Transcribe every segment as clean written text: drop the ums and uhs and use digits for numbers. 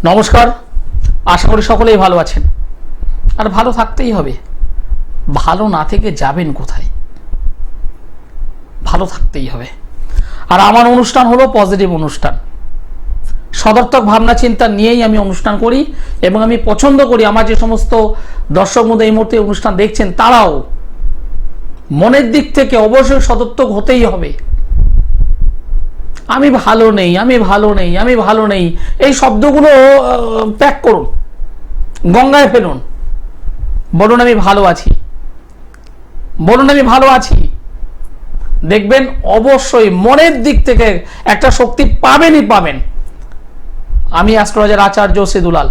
নমস্কার, আশা করি সকলেই ভালো আছেন। আর ভালো থাকতেই হবে, ভালো না থেকে যাবেন কোথায়? ভালো থাকতেই হবে। আর আমার অনুষ্ঠান হলো পজিটিভ অনুষ্ঠান, সদর্থক ভাবনা চিন্তা নিয়েই আমি অনুষ্ঠান করি এবং আমি পছন্দ করি আমার যে সমস্ত দর্শক মধ্যে এই মুহূর্তে অনুষ্ঠান দেখছেন তারাও মনের দিক থেকে অবশ্যই সদর্থক হতেই হবে। আমি ভালো নেই, আমি ভালো নেই, আমি ভালো নেই, এই শব্দগুলো প্যাক করুন, গঙ্গায় ফেলুন। বলুন আমি ভালো আছি, বলুন আমি ভালো আছি। দেখবেন অবশ্যই মনের দিক থেকে একটা শক্তি পাবেনই পাবেন। আমি অ্যাস্ট্রোলজার আচার্য সিদুলাল।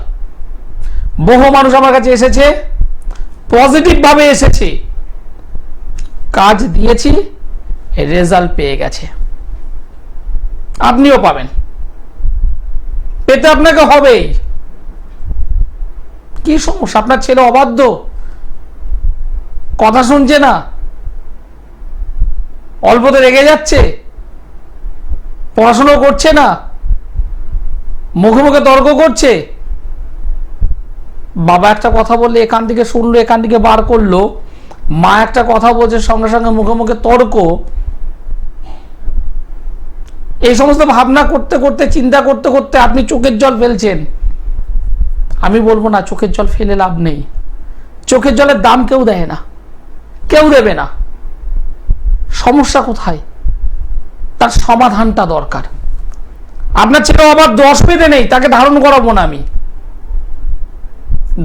বহু মানুষ আমার কাছে এসেছে, পজিটিভ ভাবে এসেছে, কাজ দিয়েছি, রেজাল্ট পেয়ে গেছে। আপনিও পাবেন, পেতে আপনাকে হবেই। কি সমস্যা? আপনার ছেলে অবাধ্য, কথা শুনছে না, অল্পতে রেগে যাচ্ছে, পড়াশোনা করছে না, মুখে মুখে তর্ক করছে। বাবা একটা কথা বললে এখান থেকে শুনলো, এখান থেকে বার করলো, মা একটা কথা বলছে সঙ্গে সঙ্গে মুখে মুখে তর্ক। এই সমস্ত ভাবনা করতে করতে, চিন্তা করতে করতে আপনি চোখের জল ফেলছেন। আমি বলবো না চোখের জল ফেলে লাভ নেই। চোখের জলের দাম কেউ দেয় না, কেউ দেবে না। সমস্যা কোথায়? তার সমাধানটা দরকার। আপনার ছেলে আবার 10 পেতে নেই, তাকে ধারণ করাবো না আমি।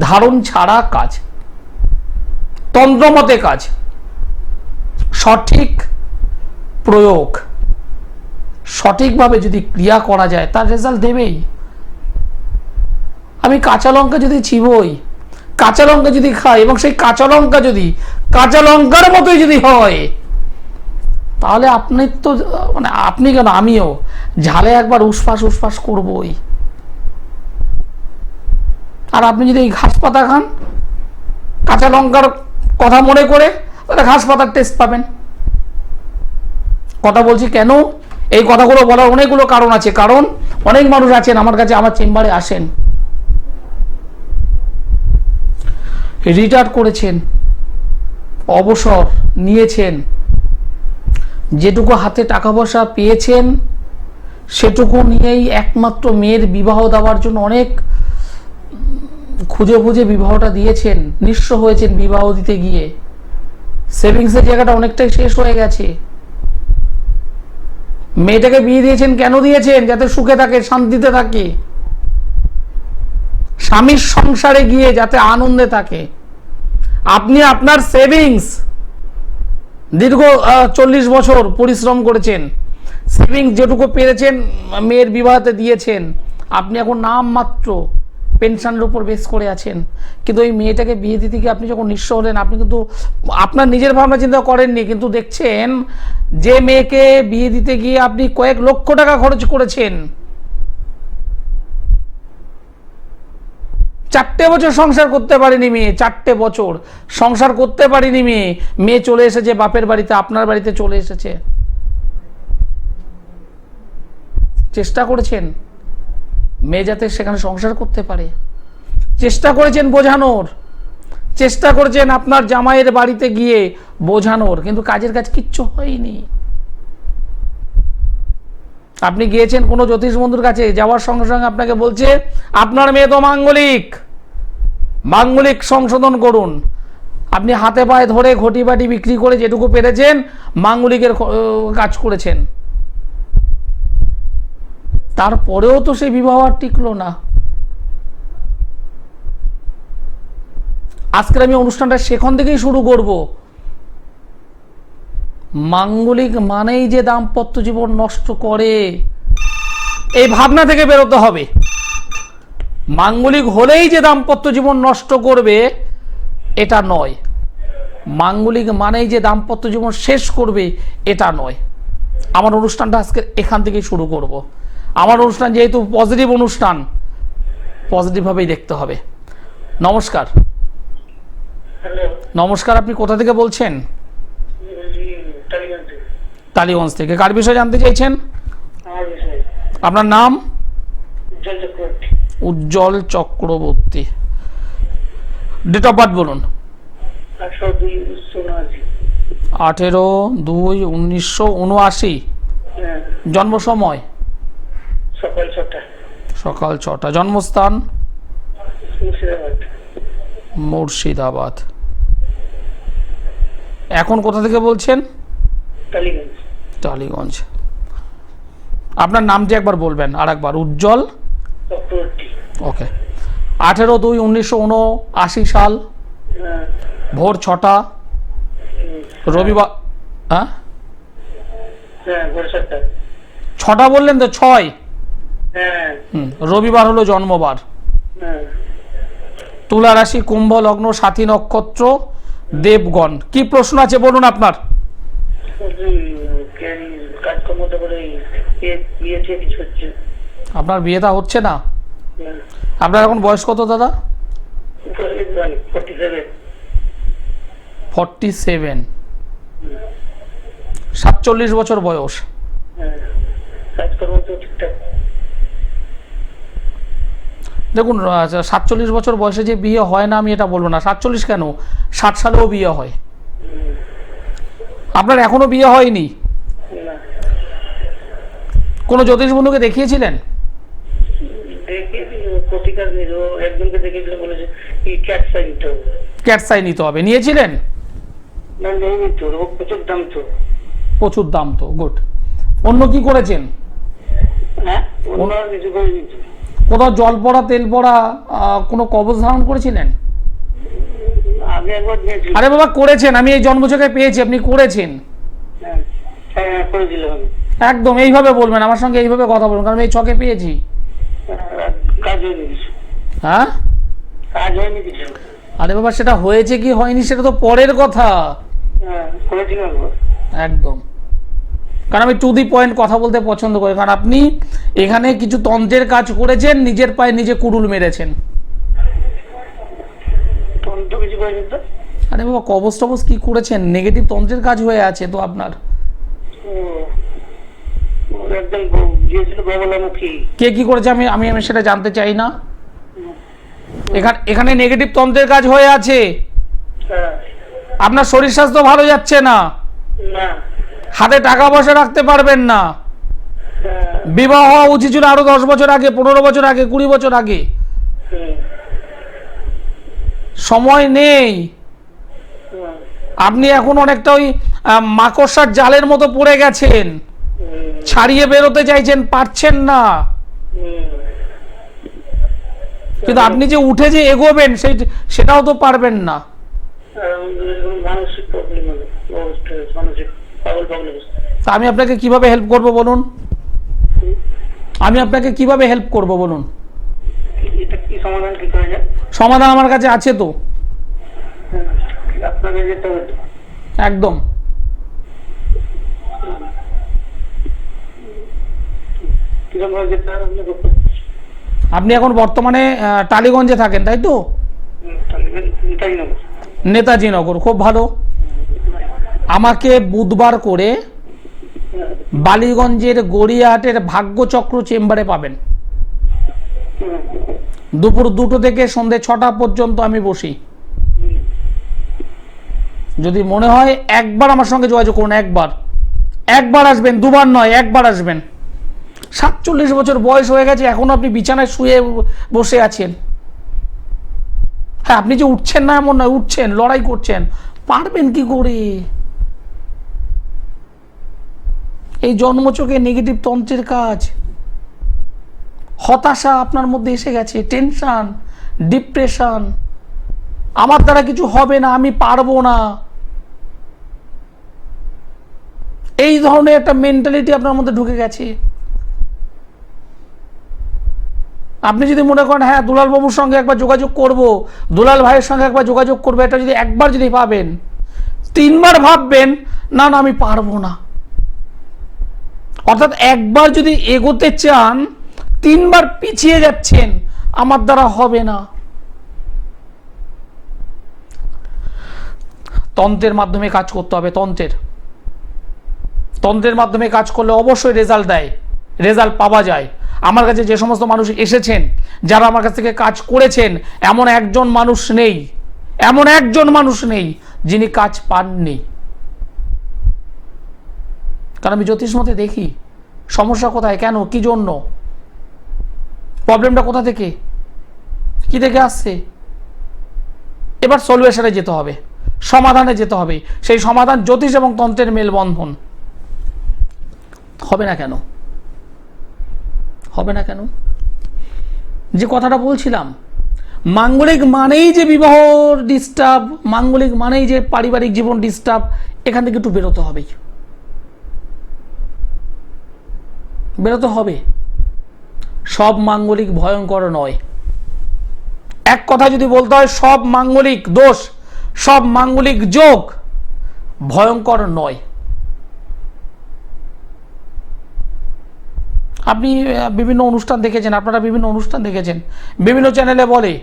ধারণ ছাড়া কাজ, তন্ত্রমতে কাজ, সঠিক প্রয়োগ, সঠিকভাবে যদি ক্রিয়া করা যায় তার রেজাল্ট দেবেই। আমি কাঁচা লঙ্কা যদি চিবোই, কাঁচা লঙ্কা যদি খাই এবং সেই কাঁচা লঙ্কা যদি কাঁচা লঙ্কার মতোই যদি হয়, তাহলে আপনি তো মানে আপনি কেন, আমিও ঝালে একবার উসফাস উসফাস করবই। আর আপনি যদি এই ঘাস পাতা খান কাঁচা লঙ্কার কথা মনে করে, তাহলে ঘাস পাতার টেস্ট পাবেন। কথা বলছি কেন? এই কথাগুলো বলার অনেকগুলো কারণ আছে। কারণ অনেক মানুষ আছেন আমার কাছে, আমার চেম্বারে আসেন, রিটায়ার করেছেন, অবসর নিয়েছেন, যেটুকু হাতে টাকা পয়সা পেয়েছেন সেটুকু নিয়েই একমাত্র মেয়ের বিবাহ দেওয়ার জন্য অনেক খুঁজে খুঁজে বিবাহটা দিয়েছেন, নিঃস্ব হয়েছেন বিবাহ দিতে গিয়ে। সেভিংসের জায়গাটা অনেকটাই শেষ হয়ে গেছে। মেয়েটাকে বিয়ে দিয়েছেন কেন দিয়েছেন? যাতে সুখে থাকে, শান্তিতে থাকে, স্বামীর সংসারে গিয়ে যাতে আনন্দে থাকে। আপনি আপনার সেভিংস দীর্ঘ 40 বছর পরিশ্রম করেছেন, সেভিংস যেটুকু পেরেছেন মেয়ের বিবাহতে দিয়েছেন। আপনি এখন নামমাত্র পেনশনের উপর বেস করে আছেন, কিন্তু ওই মেয়েটাকে বিয়ে দিতে গিয়ে আপনি যখন নিঃস্ব হলেন, আপনি কিন্তু আপনার নিজের ভাবনা চিন্তা করেননি, কিন্তু দেখছেন যে মেয়েকে বিয়ে দিতে গিয়ে আপনি কয়েক লক্ষ টাকা খরচ করেছেন, 4টে বছর সংসার করতে পারেনি মেয়ে, 4টে বছর সংসার করতে পারেনি মেয়ে। মেয়ে চলে এসেছে বাপের বাড়িতে, আপনার বাড়িতে চলে এসেছে। চেষ্টা করেছেন মেয়ে যাতে সেখানে সংসার করতে পারে, চেষ্টা করেছেন বোঝানোর, চেষ্টা করেছেন আপনার জামাইয়ের বাড়িতে গিয়ে বোঝানোর, কিন্তু কাজের কাজ কিচ্ছু হয়নি। আপনি গিয়েছেন কোনো জ্যোতিষ বন্ধুর কাছে, যাওয়ার সঙ্গে সঙ্গে আপনাকে বলছে আপনার মেয়ে তো মাঙ্গলিক, মাঙ্গলিক সংশোধন করুন। আপনি হাতে পায়ে ধরে ঘটি বাটি বিক্রি করে যেটুকু পেরেছেন মাঙ্গলিকের কাজ করেছেন। তারপরেও তো সেই বিবাহ আর টিকলো না। আজকের আমি অনুষ্ঠানটা সেখান থেকেই শুরু করব। মাঙ্গলিক মানেই যে দাম্পত্য জীবন নষ্ট করে, এই ভাবনা থেকে বেরোতে হবে। মাঙ্গলিক হলেই যে দাম্পত্য জীবন নষ্ট করবে এটা নয়, মাঙ্গলিক মানেই যে দাম্পত্য জীবন শেষ করবে এটা নয়। আমার অনুষ্ঠানটা আজকে এখান থেকেই শুরু করব। আমার অনুষ্ঠান যেহেতু পজিটিভ অনুষ্ঠান, পজিটিভভাবেই দেখতে হবে। নমস্কার। নমস্কার, আপনি কোথা থেকে বলছেন? টালিগঞ্জ থেকে। কার বিষয়ে জানতে চাইছেন? আপনার নাম? উজ্জ্বল চক্রবর্তী। ডেট অফ বার্থ বলুন। 18/2/1979। জন্ম সময় সকাল 6টা। জন্মস্থান মুর্শিদাবাদ। এখন কোথা থেকে বলছেন? টালিগঞ্জ। আপনার নামটি একবার বলবেন আর একবার। উজ্জ্বল চক্রবর্তী। ওকে। 18/2/1979 সাল, ভোর 6টা, রবিবার। হ্যাঁ 6টা বললেন তো? 6। রবিবার হলো জন্মবার। তুলা রাশি, কুম্ভ লগ্ন, সাথী নক্ষত্র, দেবগণ। কি প্রশ্ন আছে বলুন আপনার? আপনার বিয়েটা হচ্ছে না? আপনার এখন বয়স কত দাদা? 47। 47 বছর বয়স। দেখুন 47 বছর বয়সে যে বিয়ে হয় না আমি এটা বলবো না। 47 কেন, 60 সালেও বিয়ে হয়। আপনার এখনো বিয়ে হয়নি? কোনো জ্যোতিষ বন্ধুকে দেখিয়েছিলেন? ক্যাট সাই নিতে হবে। নিয়েছিলেন? প্রচুর দাম তো। গুড। অন্য কি করেছেন? কোথাও জল পড়া, তেল পড়া, কোনো কবজ ধারণ করেছিলেন? আরে বাবা করেছেন, আমি এই জন্মছকে পেয়েছি, আপনি করেছেন। একদম এইভাবে বলবেন, আমার সঙ্গে এইভাবে কথা বলুন, কারণ এই ছকে পেয়েছি। হ্যাঁ আরে বাবা সেটা হয়েছে কি হয়নি সেটা তো পরের কথা। একদম। কারণ আমি টু দি পয়েন্ট কথা বলতে পছন্দ করি। কারণ আপনি এখানে কিছু তন্ত্রের কাজ করেছেন, নিজের পায়ে নিজে কুড়ুল মেরেছেন। আরে বাবা কবজ টবজ কি করেছেন? নেগেটিভ তন্ত্রের কাজ হয়ে আছে তো আপনার। কে কি করেছে আমি আমি আমি সেটা জানতে চাই না। এখানে নেগেটিভ তন্ত্রের কাজ হয়ে আছে। আপনার শরীর স্বাস্থ্য ভালো যাচ্ছে না, হাতে টাকা পয়সা রাখতে পারবেন না। বিবাহ হওয়া উচিত ছিল আরো 10 বছর আগে, 15 বছর আগে, 20 বছর আগে। সময় নেই। আপনি এখন অনেকটা ওই মাকড়সার জালের মতো পড়ে গেছেন, ছাড়িয়ে বেরোতে চাইছেন, পারছেন না। কিন্তু আপনি যে উঠে যে এগোবেন সেটাও তো পারবেন না। আমি আপনাকে কিভাবে হেল্প করব বলুন? আমি আপনাকে কিভাবে হেল্প করব বলুন? সমাধান আমার কাছে আছে তো। একদম। আপনি এখন বর্তমানে টালিগঞ্জে থাকেন তাই তো? নেতাজি নগর। খুব ভালো। আমাকে বুধবার করে বালিগঞ্জের গড়িয়াহাটের ভাগ্যচক্র চেম্বারে পাবেন। দুপুর 2টো থেকে সন্ধ্যে 6টা পর্যন্ত আমি বসি। যদি মনে হয় একবার আমার সঙ্গে যোগাযোগ করুন। একবার আসবেন, দুবার নয়, একবার আসবেন। 47 বছর বয়স হয়ে গেছে, এখনো আপনি বিছানায় শুয়ে বসে আছেন। হ্যাঁ আপনি যে উঠছেন না এমন নয়, উঠছেন, লড়াই করছেন। পারবেন কি করে? এই জন্মচকে নেগেটিভ তন্ত্রের কাজ। হতাশা আপনার মধ্যে এসে গেছে, টেনশন, ডিপ্রেশন, আমার দ্বারা কিছু হবে না, আমি পারবো না, এই ধরনের একটা মেন্টালিটি আপনার মধ্যে ঢুকে গেছে। আপনি যদি মনে করেন হ্যাঁ দুলাল বাবুর সঙ্গে একবার যোগাযোগ করব, দুলাল ভাইয়ের সঙ্গে একবার যোগাযোগ করবো, এটা যদি একবার যদি ভাবেন, 3বার ভাববেন না না আমি পারবো না। অর্থাৎ একবার যদি এগোতে চান 3বার পিছিয়ে যাচ্ছেন, আমার দ্বারা হবে না। তন্ত্রের মাধ্যমে কাজ করতে হবে। তন্ত্রের মাধ্যমে কাজ করলে অবশ্যই রেজাল্ট দেয়, রেজাল্ট পাওয়া যায়। আমার কাছে যে সমস্ত মানুষ এসেছেন, যারা আমার কাছ থেকে কাজ করেছেন, এমন একজন মানুষ নেই যিনি কাজ পাননি। কারণ আমি জ্যোতিষ মতে দেখি সমস্যা কোথায়, কেন, কি জন্য, প্রবলেমটা কোথা থেকে, কি থেকে আসছে। এবার সলিউশনে যেতে হবে, সমাধানে যেতে হবে। সেই সমাধান জ্যোতিষ এবং তন্ত্রের মেলবন্ধন। হবে না কেন, হবে না কেন? যে কথাটা বলছিলাম, মাঙ্গলিক মানেই যে বিবাহ ডিস্টার্ব, মাঙ্গলিক মানেই যে পারিবারিক জীবন ডিস্টার্ব, এখান থেকে একটু বেরোতে হবে, বেরোতে হবে। সব মাঙ্গলিক ভয়ঙ্কর নয়। এক কথা যদি বলতে হয়, সব মাঙ্গলিক দোষ, সব মাঙ্গলিক যোগ ভয়ঙ্কর নয়। আপনি বিভিন্ন অনুষ্ঠান দেখেছেন, আপনারা বিভিন্ন অনুষ্ঠান দেখেছেন, বিভিন্ন চ্যানেলে বলে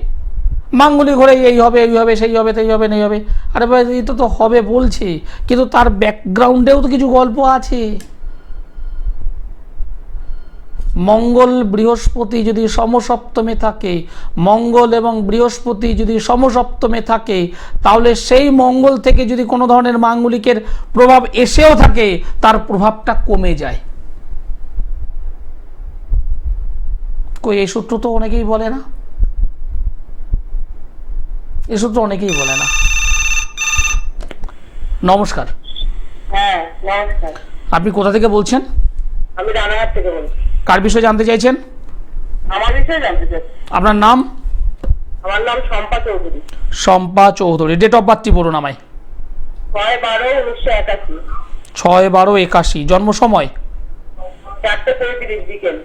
মাঙ্গলিক হলে এই হবে, এই হবে, সেই হবে, সেই হবে, নেই হবে। আরে ভাই, এটা তো হবে বলছে, কিন্তু তার ব্যাকগ্রাউন্ডেও তো কিছু গল্প আছে। মঙ্গল বৃহস্পতি যদি সমসপ্তমে থাকে, মঙ্গল এবং বৃহস্পতি যদি সমসপ্তমে থাকে, তাহলে সেই মঙ্গল থেকে যদি কোনো ধরনের মাঙ্গলিকের প্রভাব এসেও থাকে, তার প্রভাবটা কমে যায়। কই, এই সূত্র তো অনেকেই বলে না, এই সূত্র অনেকেই বলে না। নমস্কার। হ্যাঁ, নমস্কার। আপনি কোথা থেকে বলছেন? আমি রানাঘাট থেকে বলছি। কার বিষয়ে জানতে চাইছেন? আমার বিষয়ে জানতে চাচ্ছি। আপনার নাম? আমার নাম শম্পা চৌধুরী। শম্পা চৌধুরী। ডেট অফ বার্থটি বলুন আমায়। 6/12/1981। 6/12/81। জন্ম সময়? 4:35 বিকেল।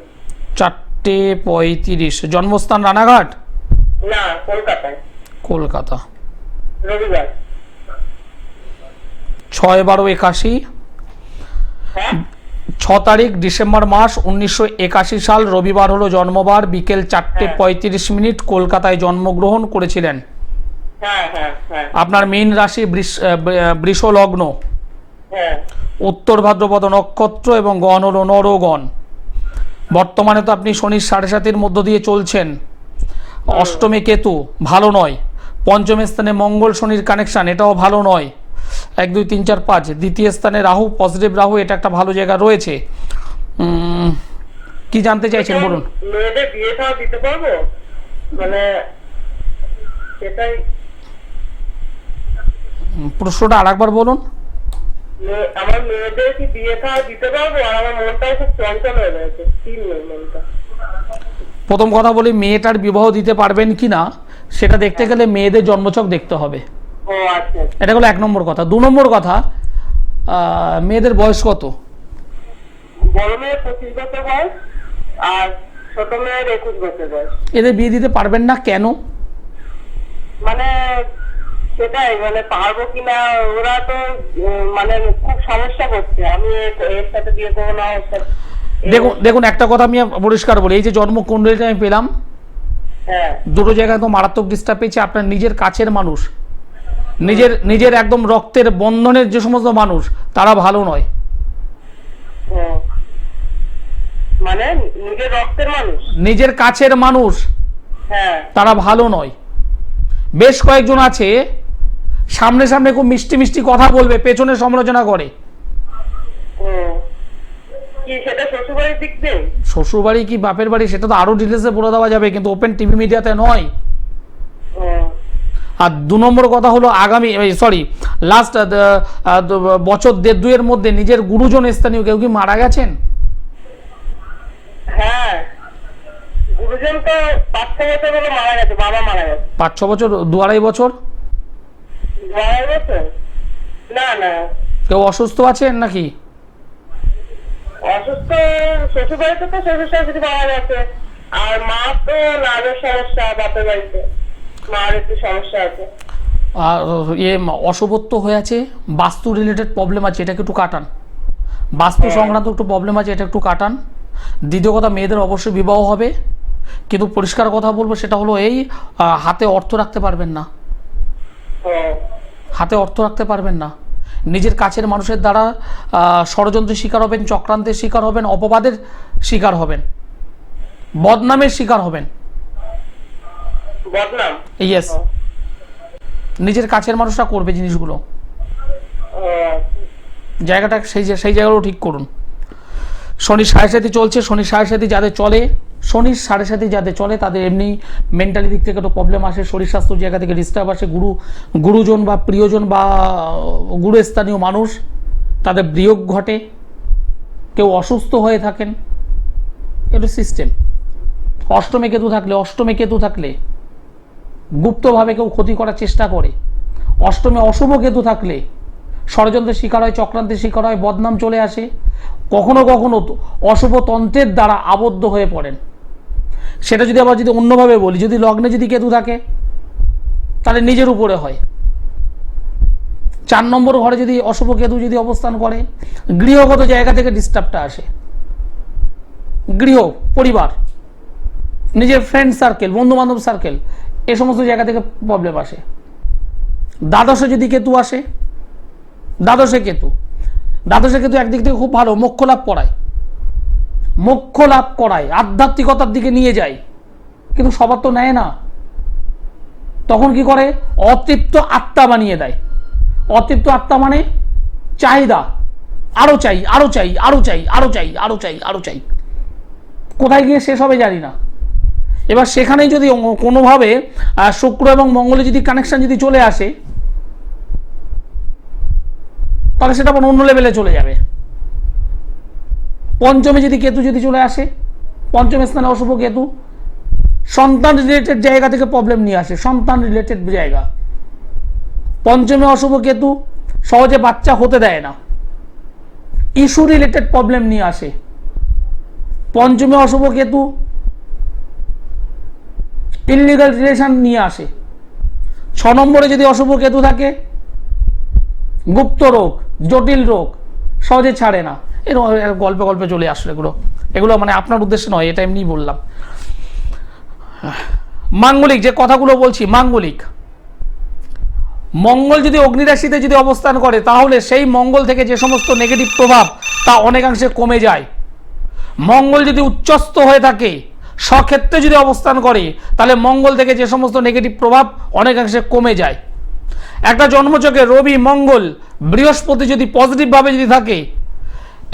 4:35। জন্মস্থান রানাঘাট? না, কলকাতায়। কলকাতা। রবিবার। 6/12/81। হ্যাঁ, 6 তারিখ ডিসেম্বর মাস 1981 সাল রবিবার হলো জন্মবার। বিকেল 4:35 কলকাতায় জন্মগ্রহণ করেছিলেন। হ্যাঁ, হ্যাঁ, হ্যাঁ, আপনার মীন রাশি বৃষ লগ্ন, হ্যাঁ, উত্তর ভাদ্রপদ নক্ষত্র এবং গণ হলো নরগণ। বর্তমানে তো আপনি শনির 7.5-এর মধ্য দিয়ে চলছেন। অষ্টমে কেতু, ভালো নয়। পঞ্চম স্থানে মঙ্গল শনির কানেকশন, এটাও ভালো নয়। 1 2 3 4 5। দ্বিতীয় স্থানে রাহু, পজিটিভ রাহু, এটা একটা ভালো জায়গা রয়েছে। কি জানতে চাইছেন বলুন। মেয়েদের বিয়ে খাওয়া দিতে পারবো? মানে সেটাই প্রশ্নটা আরেকবার বলুন। আমার মেয়েদের কি বিয়ে খাওয়া দিতে পারবো? আর আমার মনটাও খুব চঞ্চল হয়ে গেছে, স্থির নেই মনটা। প্রথম কথা বলি, মেয়েটার বিবাহ দিতে পারবেন কি না সেটা দেখতে গেলে মেয়েদের জন্মছক দেখতে হবে। ও আচ্ছা। এটা হলো 1 নম্বর কথা। 2 নম্বর কথা, মেয়েদের বয়স কত? বড় মেয়ের 25 বছর বয়স আর ছোট মেয়ের 21 বছর বয়স। এদের বিয়ে দিতে পারবেন না কেন? মানে সেটাই, মানে পারবো কিনা, ওরা তো মানে খুব সমস্যা করছে। আমি এর সাথে বিয়ে করবো না, ওর সাথে। দেখুন একটা কথা আমি পরিষ্কার বলি, এই যে জন্ম কুণ্ডলীটা আমি পেলাম, হ্যাঁ, দুটো জায়গায় তো মারাত্মক ডিস্টার্ব পেয়েছে। আপনার নিজের কাছের মানুষ, নিজের একদম রক্তের বন্ধনের যে সমস্ত মানুষ, তারা ভালো নয়। মানে নিজের রক্তের মানুষ, নিজের কাছের মানুষ, হ্যাঁ, তারা ভালো নয়। বেশ কয়েকজন আছে সামনে সামনে খুব মিষ্টি মিষ্টি কথা বলবে, পেছনে সমালোচনা করে। কি সেটা শ্বশুরবাড়ির দিক দিয়ে? শ্বশুরবাড়ি কি বাপের বাড়ি সেটা তো আরো ডিটেলসে বলে দেওয়া যাবে, কিন্তু ওপেন টিভি মিডিয়াতে নয়। আর 2 নম্বর কথা হলো, আগামী লাস্ট বছর 1.5-2 মধ্যে নিজের গুরুজন স্থানীয় কেউ কি মারা গেছেন? হ্যাঁ, গুরুজন তো 5-6 বছর হলো মারা গেছে। বাবা মারা গেছে। 5-6 বছর? 2-2.5 বছর? 2-2.5 বছর? না না। কেউ অসুস্থ আছেন নাকি? অসুস্থ শ্বশুরবাড়িতে তো শ্বশুর শাশুড়ি মারা গেছে। আর মা তো নার্ভের সমস্যা, বাপের বাড়িতে মার একটু সমস্যা আছে। আর অশুভত্ব হয়ে আছে, বাস্তু রিলেটেড প্রবলেম আছে, এটাকে একটু কাটান। বাস্তু সংক্রান্ত একটু প্রবলেম আছে, এটা একটু কাটান। দ্বিতীয় কথা, মেয়েদের অবশ্যই বিবাহ হবে, কিন্তু পরিষ্কার কথা বলবো সেটা হলো এই, হাতে অর্থ রাখতে পারবেন না। হাতে অর্থ রাখতে পারবেন না। নিজের কাছের মানুষের দ্বারা ষড়যন্ত্রের শিকার হবেন, চক্রান্তের শিকার হবেন, অপবাদের শিকার হবেন। বদনামের শিকার হবেন। বদনাম? ইয়েস, নিজের কাছের মানুষরা করবে জিনিসগুলো। জায়গাটা সেই জায়গাগুলো ঠিক করুন। শনির সাড়ে সাথে চলছে, শনির সাড়ে সাথে যাদের চলে, শনির সাড়ে সাথে যাদের চলে তাদের এমনি মেন্টালি দিক থেকে একটু প্রবলেম আসে, শরীর স্বাস্থ্যের জায়গা থেকে ডিস্টার্ব আসে, গুরুজন বা প্রিয়জন বা গুরুস্থানীয় মানুষ তাদের বিয়োগ ঘটে, কেউ অসুস্থ হয়ে থাকেন, এটা সিস্টেম। অষ্টমে কেতু থাকলে গুপ্তভাবে কেউ ক্ষতি করার চেষ্টা করে, অষ্টমে অশুভ কেতু থাকলে ষড়যন্ত্রের শিকার হয়, চক্রান্তের শিকার হয়, বদনাম চলে আসে, কখনো কখনো অশুভ তন্ত্রের দ্বারা আবদ্ধ হয়ে পড়েন। সেটা যদি আবার যদি অন্যভাবে বলি, যদি লগ্নে যদি কেতু থাকে তাহলে নিজের উপরে হয়। 4 নম্বর ঘরে যদি অশুভ কেতু যদি অবস্থান করে, গৃহগত জায়গা থেকে ডিস্টার্বটা আসে, গৃহ, পরিবার, নিজের ফ্রেন্ড সার্কেল, বন্ধু বান্ধব সার্কেল, এ সমস্ত জায়গা থেকে প্রবলেম আসে। দ্বাদশে যদি কেতু আসে, দ্বাদশে কেতু একদিক থেকে খুব ভালো, মোক্ষ লাভ করায়, আধ্যাত্মিকতার দিকে নিয়ে যায়, কিন্তু সবার তো নেয় না। তখন কি করে? অতৃপ্ত আত্মা বানিয়ে দেয়। অতৃপ্ত আত্মা মানে চাহিদা, আরো চাই, আরো চাই, আরো চাই, আরো চাই, আরো চাই, আরো চাই, কোথায় গিয়ে শেষ হবে জানি না। এবার সেখানেই যদি কোনোভাবে শুক্র এবং মঙ্গলে যদি কানেকশন যদি চলে আসে, তাহলে সেটা অন্য লেভেলে চলে যাবে। পঞ্চমে যদি কেতু যদি চলে আসে, পঞ্চম স্থানে অশুভ কেতু সন্তান রিলেটেড জায়গা থেকে প্রবলেম নিয়ে আসে, সন্তান রিলেটেড জায়গা। পঞ্চমে অশুভ কেতু সহজে বাচ্চা হতে দেয় না, ইস্যু রিলেটেড প্রবলেম নিয়ে আসে। পঞ্চমে অশুভ কেতু ইললিগাল রিলেশন নিয়ে আসে। 6 নম্বরে যদি অশুভ কেতু থাকে, গুপ্ত রোগ, জটিল রোগ সহজে ছাড়ে না। গল্পে চলে আসলো এগুলো মানে আপনার উদ্দেশ্যে নয়, এটা এমনি বললাম। মাঙ্গলিক যে কথাগুলো বলছি, মাঙ্গলিক মঙ্গল যদি অগ্নিরাশিতে যদি অবস্থান করে, তাহলে সেই মঙ্গল থেকে যে সমস্ত নেগেটিভ প্রভাব তা অনেকাংশে কমে যায়। মঙ্গল যদি উচ্চস্থ হয়ে থাকে, স্বক্ষেত্রে যদি অবস্থান করে, তাহলে মঙ্গল থেকে যে সমস্ত নেগেটিভ প্রভাব অনেকাংশে কমে যায়। একটা জন্মচকে রবি, মঙ্গল, বৃহস্পতি যদি পজিটিভভাবে যদি থাকে,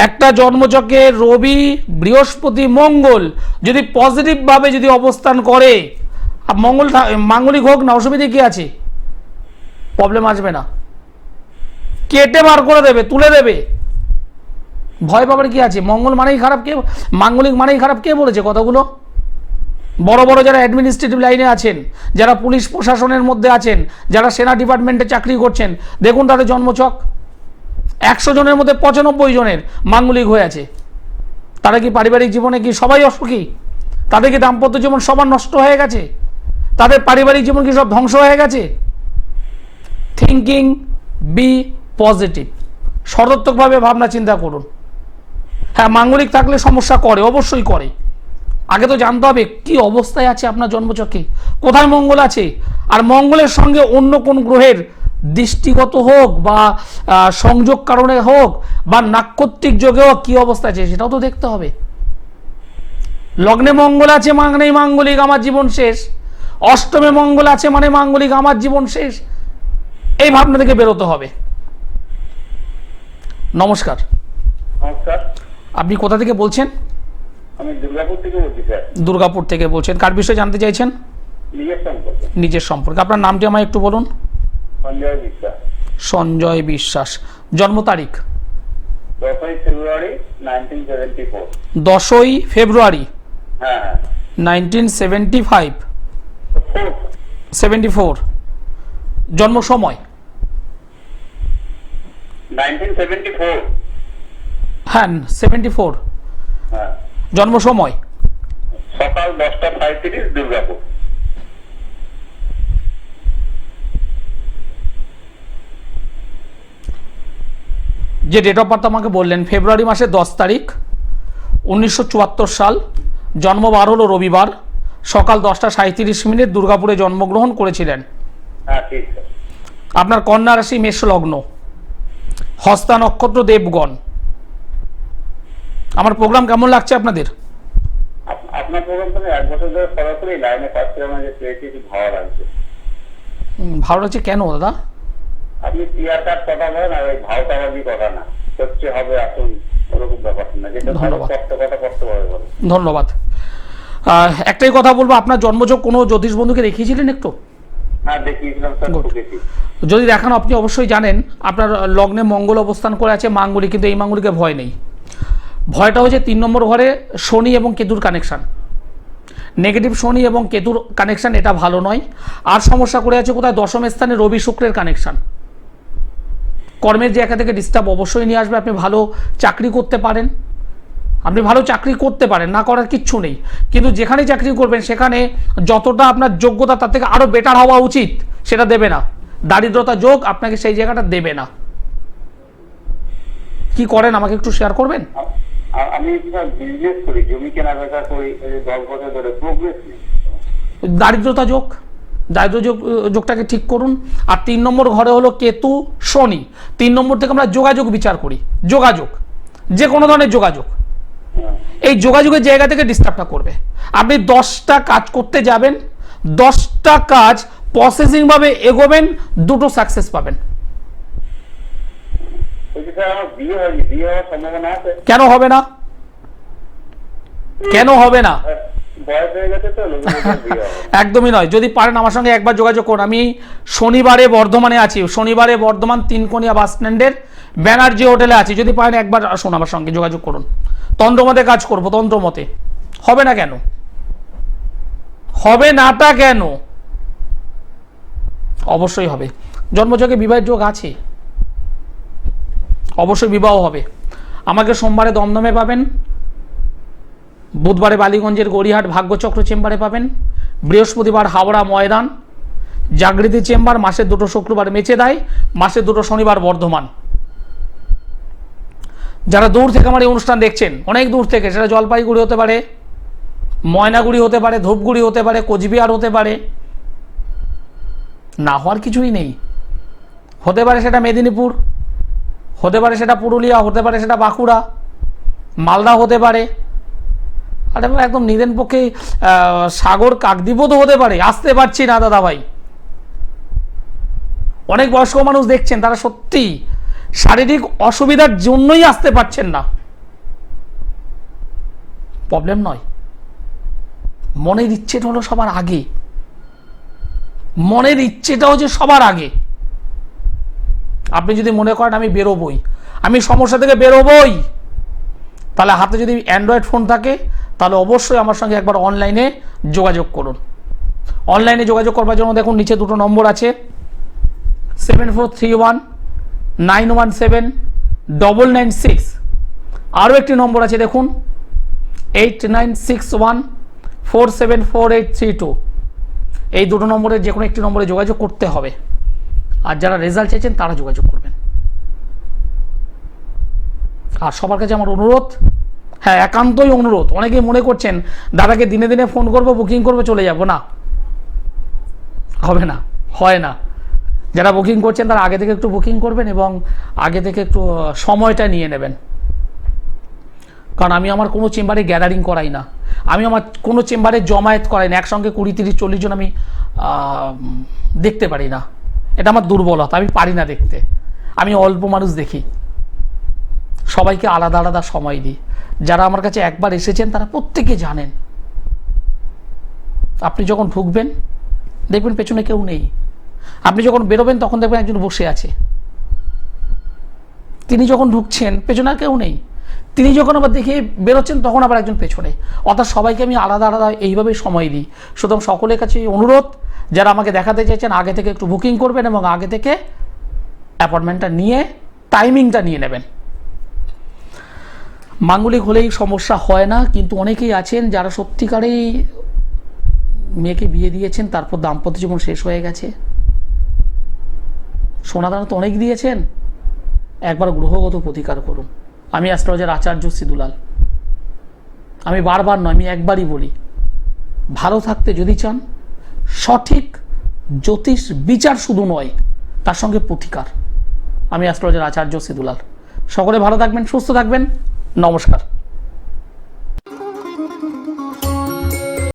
একটা জন্মচকে রবি, বৃহস্পতি, মঙ্গল যদি পজিটিভভাবে যদি অবস্থান করে, মঙ্গল মাঙ্গলিক হোক না, অসুবিধা কি আছে? প্রবলেম আসবে না, কেটে বার করে দেবে, তুলে দেবে, ভয় পাবার কি আছে? মঙ্গল মানেই খারাপ কে, মাঙ্গলিক মানেই খারাপ কে বলেছে কথাগুলো? বড় বড় যারা অ্যাডমিনিস্ট্রেটিভ লাইনে আছেন, যারা পুলিশ প্রশাসনের মধ্যে আছেন, যারা সেনা ডিপার্টমেন্টে চাকরি করছেন, দেখুন তাদের জন্মছক 100 জনের মধ্যে 95 জনের মাঙ্গলিক হয়ে আছে। তারা কি পারিবারিক জীবনে কি সবাই অসুখী? তাদের কি দাম্পত্য জীবন সবার নষ্ট হয়ে গেছে? তাদের পারিবারিক জীবন কি সব ধ্বংস হয়ে গেছে? থিঙ্কিং, বি পজিটিভ, সদর্থকভাবে ভাবনা চিন্তা করুন। হ্যাঁ, মাঙ্গলিক থাকলে সমস্যা করে, অবশ্যই করে। আগে তো জানতে হবে কি অবস্থায় আছে আপনার জন্মচক্রে, কোথায় মঙ্গল আছে, আর মঙ্গলের সঙ্গে অন্য কোন গ্রহের দৃষ্টিগত হোক বা সংযোগ কারণে হোক বা নাক্ষত্রিক যোগে হোক কি অবস্থা আছে সেটাও তো দেখতে হবে। লগ্নে মঙ্গল আছে মানে মাঙ্গলিক, আমার জীবন শেষ। অষ্টমে মঙ্গল আছে মানে মাঙ্গলিক, আমার জীবন শেষ। এই ভাবনা থেকে বেরোতে হবে। নমস্কার। নমস্কার। আপনি কোথা থেকে বলছেন? আমি দুর্গাপুর থেকে বলছি স্যার। দুর্গাপুর থেকে বলছেন, কার বিষয়ে জানতে চাইছেন? নিজের সম্পর্কে। আপনার নামটি আমায় একটু বলুন। সঞ্জয় বিশ্বাস। সঞ্জয় বিশ্বাস। জন্ম তারিখ? 10ই ফেব্রুয়ারি 1974। 10ই ফেব্রুয়ারি হ্যাঁ, 1975, 74। জন্ম সময়? 1974। হ্যাঁ, 74। হ্যাঁ। জন্ম সময়? সকাল 10টা 35 দুর্গাপুর। যে ডেট অফ বার্থ আমাকে বললেন, ফেব্রুয়ারি মাসের 10 তারিখ 1974 সাল, জন্মবার হলো রবিবার, সকাল 10টা 37 দুর্গাপুরে জন্মগ্রহণ করেছিলেন। হ্যাঁ, ঠিক স্যার। আপনার কন্যা রাশি মেষ লগ্ন, হস্তা নক্ষত্র দেবগণ। আমার প্রোগ্রাম কেমন লাগছে আপনাদের? আপনার প্রোগ্রাম তো 1 বছর ধরে ফলো করি, লাইনে পাচ্ছিলাম না, যে পেয়েছি, একটু ভালো লাগছে। ভালো লাগছে কেন দাদা? আপনি ক্লিয়ার কাট কথা বলেন, আর ওই ভাওতাবাজি কথা না, হচ্ছে হবে আসুন ওরকম ব্যাপার না, যেটা ধন্যবাদ। স্পষ্ট কথা স্পষ্টভাবে বলেন। ধন্যবাদ। একটাই কথা বলবো, আপনার জন্মযোগ কোনো জ্যোতিষ বন্ধুকে দেখিয়েছিলেন একটু? হ্যাঁ দেখিয়েছিলাম স্যার, Good. ঠকেছি। যদি দেখান, আপনি অবশ্যই জানেন আপনার লগ্নে মঙ্গল অবস্থান করে আছে, মাঙ্গলি, কিন্তু এই মাঙ্গলিকে ভয় নেই। ভয়টা হচ্ছে 3 নম্বর ঘরে শনি এবং কেতুর কানেকশন, নেগেটিভ শনি এবং কেতুর কানেকশন, এটা ভালো নয়। আর সমস্যা করে আছে কোথায়? 10ম স্থানে রবি শুক্রের কানেকশন। কর্মের জায়গা থেকে ডিস্টার্ব অবশ্যই নিয়ে আসবে। আপনি ভালো চাকরি করতে পারেন, না করার কিচ্ছু নেই, কিন্তু যেখানে চাকরি করবেন সেখানে যতটা আপনার যোগ্যতা তার থেকে আরো বেটার হওয়া উচিত, সেটা দেবে না। দারিদ্রতা যোগ আপনাকে সেই জায়গাটা দেবে না। কি করেন আমাকে একটু শেয়ার করবেন? আমি বিজনেস করি, জমি কেনা বেচা করি, 10 বছর ধরে প্রোগ্রেস নেই। দারিদ্রতা যোগটাকে ঠিক করুন। আর 3 নম্বর ঘরে হলো কেতু শনি। 3 নম্বর থেকে আমরা যোগাযোগ বিচার করি, যোগাযোগ, যে কোনো ধরনের যোগাযোগ, এই যোগাযোগের জায়গা থেকে ডিস্টার্বটা করবে। আপনি 10টা কাজ করতে যাবেন, 10টা কাজ প্রসেসিং ভাবে এগোবেন, 2টো সাকসেস পাবেন। আমার বিয়ে হয়নি, বিয়ে হওয়ার সম্ভাবনা আছে? কেন হবে না? বয়স হয়ে গেছে তো, বিয়ে হবে। একদমই নয়। যদি পারেন আমার সঙ্গে একবার যোগাযোগ করুন। আমি শনিবারে বর্ধমানে আছি, শনিবারে বর্ধমান 3 বাস স্ট্যান্ডের ব্যানার্জি হোটেলে আছি। যদি পারেন একবার আসুন, আমার সঙ্গে যোগাযোগ করুন। তন্ত্রমতে কাজ করব, তন্ত্রমতে। হবে না কেন? হবে নাটা কেন? অবশ্যই হবে। জন্মযোগে বিবাহের যোগ আছে, অবশ্যই বিবাহ হবে। আমাকে সোমবারে দমদমে পাবেন, বুধবারে বালিগঞ্জের গড়িয়াহাট ভাগ্যচক্র চেম্বারে পাবেন, বৃহস্পতিবার হাওড়া ময়দান জাগৃতি চেম্বার, মাসের 2টো শুক্রবার মেচেদাই, মাসের 2টো শনিবার বর্ধমান। যারা দূর থেকে আমার এই অনুষ্ঠান দেখছেন, অনেক দূর থেকে, সেটা জলপাইগুড়ি হতে পারে, ময়নাগুড়ি হতে পারে, ধূপগুড়ি হতে পারে, কোচবিহার হতে পারে, না হওয়ার কিছুই নেই। হতে পারে সেটা মেদিনীপুর, হতে পারে সেটা পুরুলিয়া, হতে পারে সেটা বাঁকুড়া, মালদা হতে পারে, আর একদম নিদেন পক্ষে সাগর কাকদ্বীপও তো হতে পারে। আসতে পারছি না দাদা ভাই। অনেক বয়স্ক মানুষ দেখছেন, তারা সত্যি শারীরিক অসুবিধার জন্যই আসতে পারছেন না। প্রবলেম নয়, মনের ইচ্ছেটা হলো সবার আগে, মনের ইচ্ছেটা হচ্ছে সবার আগে। আপনি যদি মনে করেন আমি বেরোবই, আমি সমস্যা থেকে বেরোবই, তাহলে হাতে যদি অ্যান্ড্রয়েড ফোন থাকে, তাহলে অবশ্যই আমার সঙ্গে একবার অনলাইনে যোগাযোগ করুন। অনলাইনে যোগাযোগ করবার জন্য দেখুন নিচে 2টো নম্বর আছে, 7431917996। আরও একটি নম্বর আছে দেখুন, 8961474832। এই 2টো নম্বরের যে কোনো একটি নম্বরে যোগাযোগ করতে হবে। আর যারা রেজাল্ট চাইছেন তারা যোগাযোগ করবেন। আর সবার কাছে আমার অনুরোধ, হ্যাঁ একান্তই অনুরোধ, অনেকেই মনে করছেন দাদাকে দিনে দিনে ফোন করবো, বুকিং করবো, চলে যাব, না, হবে না, হয় না। যারা বুকিং করছেন তারা আগে থেকে একটু বুকিং করবেন এবং আগে থেকে একটু সময়টা নিয়ে নেবেন। কারণ আমি আমার কোনো চেম্বারে গ্যাদারিং করাই না, আমি আমার কোনো চেম্বারে জমায়েত করাই না, একসঙ্গে 20, 30, 40 জন আমি দেখতে পারি না। এটা আমার দুর্বলতা, আমি পারি না দেখতে। আমি অল্প মানুষ দেখি, সবাইকে আলাদা আলাদা সময় দিই। যারা আমার কাছে একবার এসেছেন তারা প্রত্যেকে জানেন। আপনি যখন ঢুকবেন দেখবেন পেছনে কেউ নেই, আপনি যখন বেরোবেন তখন দেখবেন একজন বসে আছে। তিনি যখন ঢুকছেন পেছনে আর কেউ নেই, তিনি যখন আবার দেখে বেরোচ্ছেন তখন আবার একজন পেছনে। অর্থাৎ সবাইকে আমি আলাদা আলাদা এইভাবেই সময় দিই। সুতরাং সকলের কাছে অনুরোধ, যারা আমাকে দেখাতে চাইছেন আগে থেকে একটু বুকিং করবেন এবং আগে থেকে অ্যাপয়েন্টমেন্টটা নিয়ে টাইমিংটা নিয়ে নেবেন। মাঙ্গলিক হলেই সমস্যা হয় না, কিন্তু অনেকেই আছেন যারা সত্যিকারেই মেয়েকে বিয়ে দিয়েছেন, তারপর দাম্পত্য জীবন শেষ হয়ে গেছে। সোনাদানা তো অনেক দিয়েছেন, একবার গ্রহগত প্রতিকার করুন। আমি অ্যাস্ট্রোলজার আচার্য সিদুলাল। আমি বারবার নয়, আমি একবারই বলি, ভালো থাকতে যদি চান, সঠিক জ্যোতিষ বিচার শুধু নয়, তার সঙ্গে প্রতিকার। আমি অ্যাস্ট্রোলজার আচার্য সিদুলাল। সকলে ভালো থাকবেন, সুস্থ থাকবেন, নমস্কার।